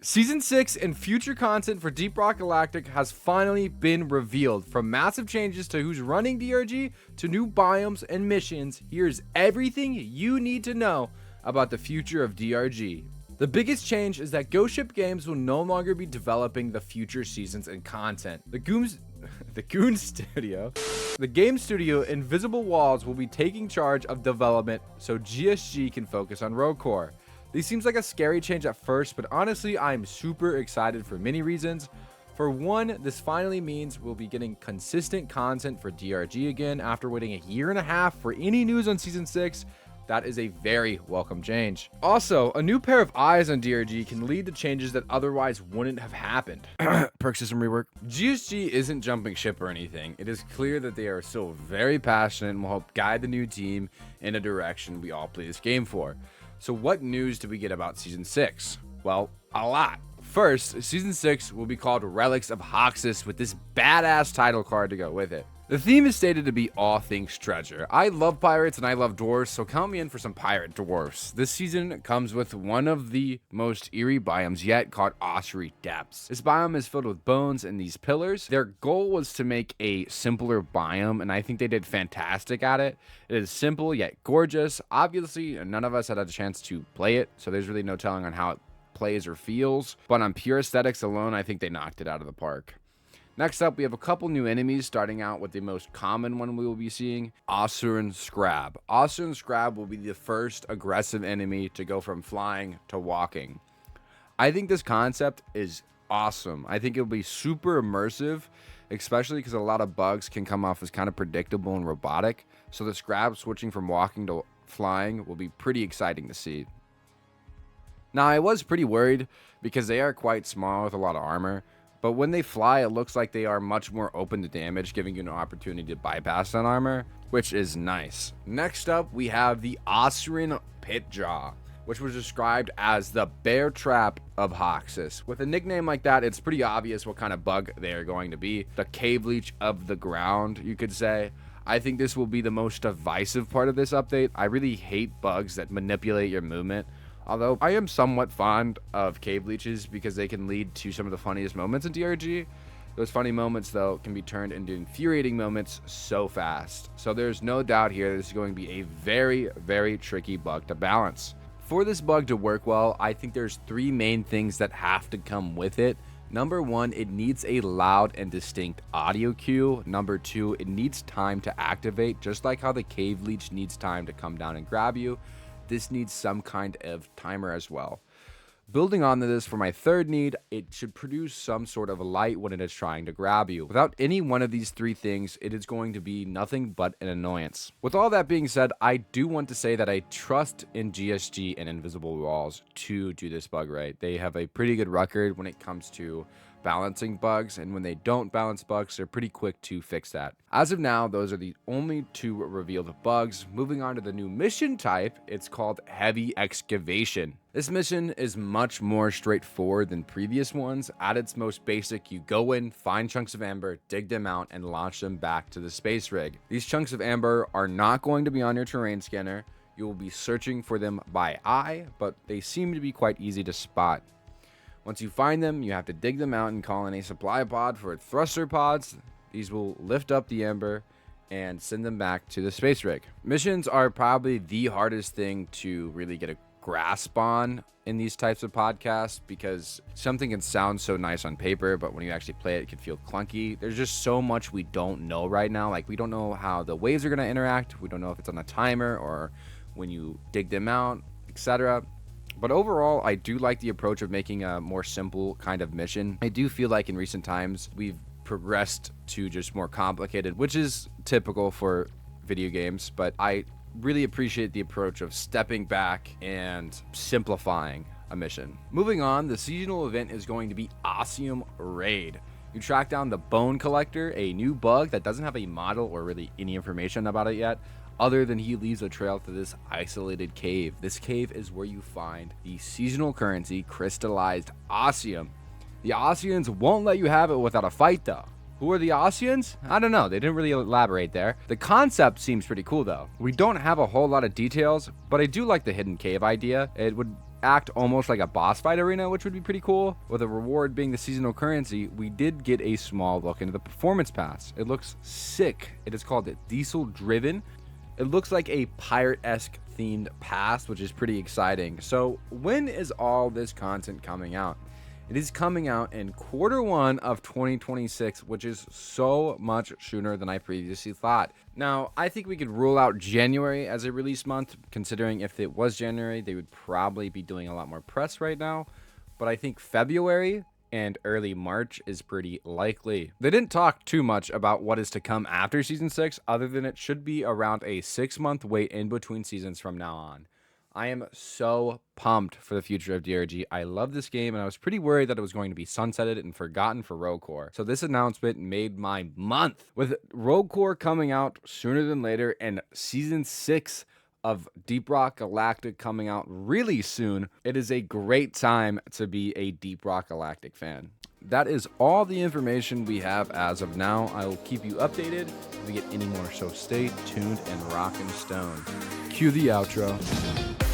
Season 6 and future content for Deep Rock Galactic has finally been revealed. From massive changes to who's running DRG to new biomes and missions, here's everything you need to know about the future of DRG. The biggest change is that Ghost Ship Games will no longer be developing the future seasons and content. The game studio Invisible Walls will be taking charge of development so GSG can focus on Rogue Core. This seems like a scary change at first, but honestly, I'm super excited for many reasons. For one, this finally means we'll be getting consistent content for DRG again after waiting a year and a half for any news on Season 6. That is a very welcome change. Also, a new pair of eyes on DRG can lead to changes that otherwise wouldn't have happened. Perk system rework. GSG isn't jumping ship or anything. It is clear that they are still very passionate and will help guide the new team in a direction we all play this game for. So what news do we get about Season 6? Well, a lot. First, Season 6 will be called Relics of Hoxus with this badass title card to go with it. The theme is stated to be all things treasure. I love pirates and I love dwarves, so count me in for some pirate dwarfs. This season comes with one of the most eerie biomes yet, called Ossuary Depths. This biome is filled with bones and these pillars. Their goal was to make a simpler biome, and I think they did fantastic at it. It is simple yet gorgeous. Obviously, none of us had a chance to play it, so there's really no telling on how it plays or feels, but on pure aesthetics alone, I think they knocked it out of the park. Next up, we have a couple new enemies, starting out with the most common one we will be seeing, Ossuary Scrab. Ossuary Scrab will be the first aggressive enemy to go from flying to walking. I think this concept is awesome. I think it'll be super immersive, especially because a lot of bugs can come off as kind of predictable and robotic. So the Scrab switching from walking to flying will be pretty exciting to see. Now, I was pretty worried because they are quite small with a lot of armor. But when they fly, it looks like they are much more open to damage, giving you an opportunity to bypass that armor, which is nice. Next up, we have the Ossuary Pitjaw, which was described as the bear trap of Hoxus. With a nickname like that, it's pretty obvious what kind of bug they are going to be. The cave leech of the ground, you could say. I think this will be the most divisive part of this update. I really hate bugs that manipulate your movement. Although I am somewhat fond of cave leeches because they can lead to some of the funniest moments in DRG. Those funny moments, though, can be turned into infuriating moments so fast. So there's no doubt here this is going to be a very, very tricky bug to balance. For this bug to work well, I think there's three main things that have to come with it. Number one, it needs a loud and distinct audio cue. Number two, it needs time to activate, just like how the cave leech needs time to come down and grab you. This needs some kind of timer as well. Building on to this, for my third need, it should produce some sort of light when it is trying to grab you. Without any one of these three things, it is going to be nothing but an annoyance. With all that being said, I do want to say that I trust in GSG and Invisible Walls to do this bug right. They have a pretty good record when it comes to balancing bugs, and when they don't balance bugs, they're pretty quick to fix that. As of now, those are the only two revealed bugs. Moving on to the new mission type, it's called Heavy Excavation. This mission is much more straightforward than previous ones. At its most basic, you go in, find chunks of amber, dig them out, and launch them back to the space rig. These chunks of amber are not going to be on your terrain scanner. You will be searching for them by eye, but they seem to be quite easy to spot. Once you find them, you have to dig them out and call in a supply pod for thruster pods. These will lift up the amber and send them back to the space rig. Missions are probably the hardest thing to really get a grasp on in these types of podcasts because something can sound so nice on paper, but when you actually play it, it can feel clunky. There's just so much we don't know right now. Like, we don't know how the waves are going to interact. We don't know if it's on a timer or when you dig them out, etc. But overall, I do like the approach of making a more simple kind of mission. I do feel like in recent times, we've progressed to just more complicated, which is typical for video games, but I really appreciate the approach of stepping back and simplifying a mission. Moving on, the seasonal event is going to be Ossuary Raid. You track down the Bone Collector, a new bug that doesn't have a model or really any information about it yet, other than he leaves a trail to this isolated cave. This cave is where you find the seasonal currency, crystallized Ossuary. The Ossuarians won't let you have it without a fight, though. Who are the Ossuarians? I don't know. They didn't really elaborate there. The concept seems pretty cool, though. We don't have a whole lot of details, but I do like the hidden cave idea. It would act almost like a boss fight arena, which would be pretty cool. With a reward being the seasonal currency, we did get a small look into the performance pass. It looks sick. It is called Diesel Driven. It looks like a pirate-esque themed pass, which is pretty exciting. So when is all this content coming out? It is coming out in Q1 of 2026, which is so much sooner than I previously thought. Now, I think we could rule out January as a release month, considering if it was January, they would probably be doing a lot more press right now. But I think February and early March is pretty likely. They didn't talk too much about what is to come after Season 6, other than it should be around a 6-month wait in between seasons from now on. I am so pumped for the future of DRG. I love this game, and I was pretty worried that it was going to be sunsetted and forgotten for Rogue Core. So this announcement made my month. With Rogue Core coming out sooner than later and Season 6 of Deep Rock Galactic coming out really soon, it is a great time to be a Deep Rock Galactic fan. That is all the information we have as of now. I will keep you updated if we get any more, so stay tuned and rock and stone. Cue the outro.